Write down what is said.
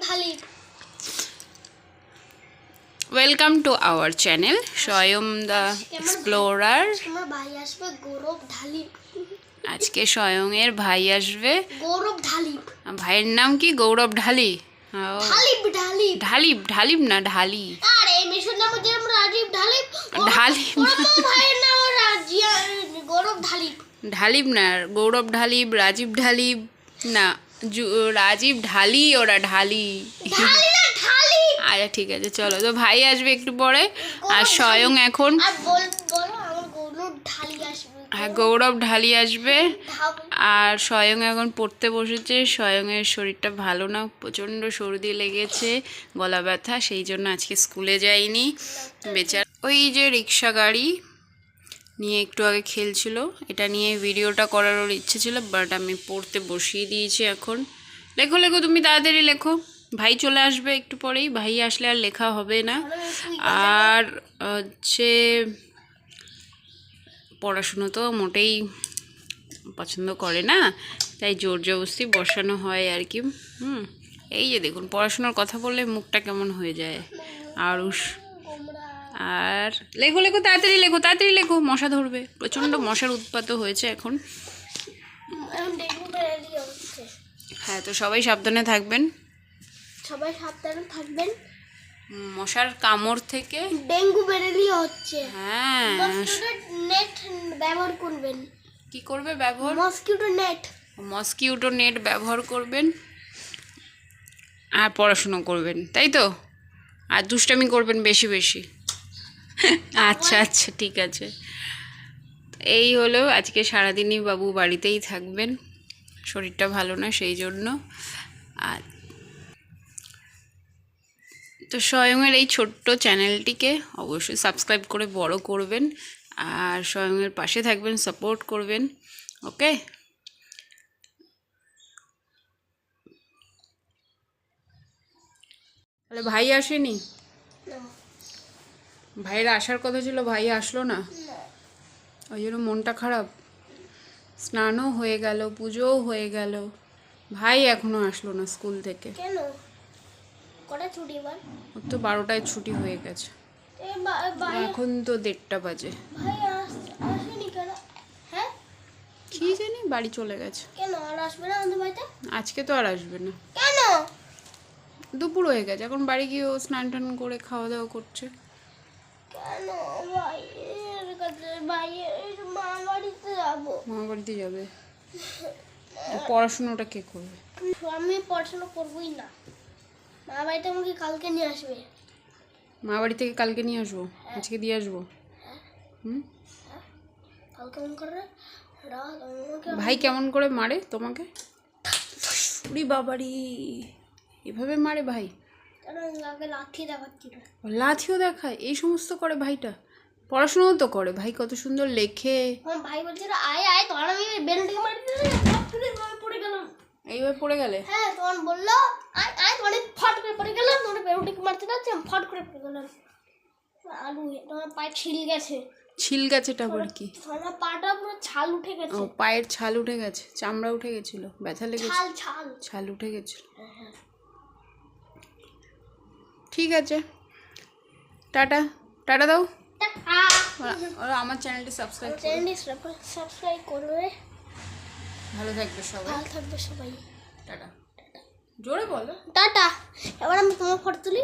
Dhali. Welcome to our channel স্বয়ং the explorer. আমার ভাই আসবে গৌরব ঢালি। আজকে স্বয়ংয়ের ভাই আসবে গৌরব ঢালি। ভাইয়ের নাম কি? গৌরব ঢালি। ঢালিব ঢালিব ঢালিব ঢালিব না ঢালি। আরে মিশন নাম হচ্ছে রাজীব ঢালিব। ঢালিব ওর ভাইয়ের নাম গৌরব ঢালিব। ঢালিব না, গৌরব ঢালিব, রাজীব ঢালিব না, রাজীব ঢালি, ওরা ঢালি। ঢালি না ঢালি। আচ্ছা ঠিক আছে, চলো। তো ভাই আসবে একটু পরে, আর স্বয়ং এখন আর বলো আমার গৌরব ঢালি আসবে। হ্যাঁ, গৌরব ঢালি আসবে। আর স্বয়ং এখন পড়তে বসেছে। স্বয়ংয়ের শরীরটা ভালো না, প্রচণ্ড সর্দি লেগেছে, গলা ব্যথা, সেই জন্য আজকে স্কুলে যায়নি বেচারা। ওই যে রিক্সা গাড়ি নিয়ে একটু আগে খেলছিল, এটা নিয়ে ভিডিওটা করার ওর ইচ্ছে ছিল, বাট আমি পড়তে বসিয়ে দিয়েছি। এখন লেখো লেখো, তুমি তাড়াতাড়ি লেখো, ভাই চলে আসবে একটু পরেই। ভাই আসলে আর লেখা হবে না। আর হচ্ছে পড়াশুনো তো মোটেই পছন্দ করে না, তাই জোর জবরদস্তি বসানো হয় আর কি। এই যে দেখুন, পড়াশোনার কথা বললে মুখটা কেমন হয়ে যায় আরুষ। আর লেখো লেখো, তাড়াতাড়ি লেখো, তাড়াতাড়ি লেখো, মশা ধরবে, প্রচণ্ড মশার উৎপাত হয়েছে এখন। হ্যাঁ, তো সবাই সাবধানে থাকবেন, সবাই সাবধানে থাকবেন মশার কামড় থেকে। ডেঙ্গু বেরেলি হচ্ছে। হ্যাঁ, নেট ব্যবহার করবেন। কি করবে ব্যবহার? Mosquito net. মসকিউটো নেট ব্যবহার করবেন আর পড়াশুনো করবেন, তাই তো? আর দুষ্টামি করবেন বেশি বেশি। আচ্ছা আচ্ছা, ঠিক আছে। এই হলো আজকে সারাদিনই বাবু বাড়িতেই থাকবেন, শরীরটা ভালো না সেই জন্য। আর তো স্বয়ংয়ের এই ছোট্ট চ্যানেলটিকে অবশ্যই সাবস্ক্রাইব করে বড় করবেন, আর স্বয়ংয়ের পাশে থাকবেন, সাপোর্ট করবেন, ওকে? তাহলে ভাই আসেনি? ভাইয়ের আসার কথা ছিল, ভাই আসলো না, ওই জন্য মনটা খারাপ। স্নানও হয়ে গেল, পুজোও হয়ে গেল, ভাই এখনো আসলো না স্কুল থেকে। কেন? কটা ছুটি এবার? ওর তো 12টায় ছুটি হয়ে গেছে, এখন তো 1:30 বাজে। ভাই আসেনি কেন? হ্যাঁ, কি জানি, বাড়ি চলে গেছে। কেন আর আসবে না আমাদের বাড়িতে? আজকে তো আর আসবে না, কেন? দুপুর হয়ে গেছে, এখন বাড়ি গিয়ে ও স্নান টান করে খাওয়া দাওয়া করছে। কেন ভাইয়ের কাছে? ভাইয়ের মা বাড়িতে যাবো। মামা বাড়িতে যাবে? পড়াশোনাটা কে করবে? আমি পড়াশোনা করবোই না। মা বাড়িতে আমাকে কালকে নিয়ে আসবে। মা বাড়ি থেকে কালকে নিয়ে আসবো? আজকে দিয়ে আসবো? কালকে মন করে ভাই কেমন করে মারে তোমাকে? উরি বাবারি, এভাবে মারে ভাই? কেন আগে লাঠি দেখাচ্ছিল। লাঠিও দেখায়? এই সমস্ত করে ভাইটা? পড়াশোনাও তো করে, ভাই কত সুন্দর লেখে। আমার ভাই বলছিল আয় আয়, তখন আমি বেলুনটাকে মারি দিলাম, পড়ে গেলাম। এইভাবে পড়ে গেলে? হ্যাঁ, তখন বললো আয় আয়, তখন ফট করে পড়ে গেলাম। তখন বেলুনটাকে মারতে যাচ্ছি, আমি ফট করে পড়ে গেলাম। আলু তোমার পায়ে ছিল গেছে। ছিল গেছেটা আবার কি? আমার পাটা পুরো ছাল উঠে গেছে। ও, পায়ের ছাল উঠে গেছে, চামড়া উঠে গেছিল, ব্যথা লেগেছে? ছাল ছাল ছাল উঠে গেছিল। ঠিক আছে, টাটা। টাটা দাও। ওরা আমার চ্যানেলটি সাবস্ক্রাইব করবে। ভালো থাকবে সবাই। ভালো থাকবে সবাই। টাটা। জোরে বলো। টাটা। এবার আমি তোমার ফটো তুলি।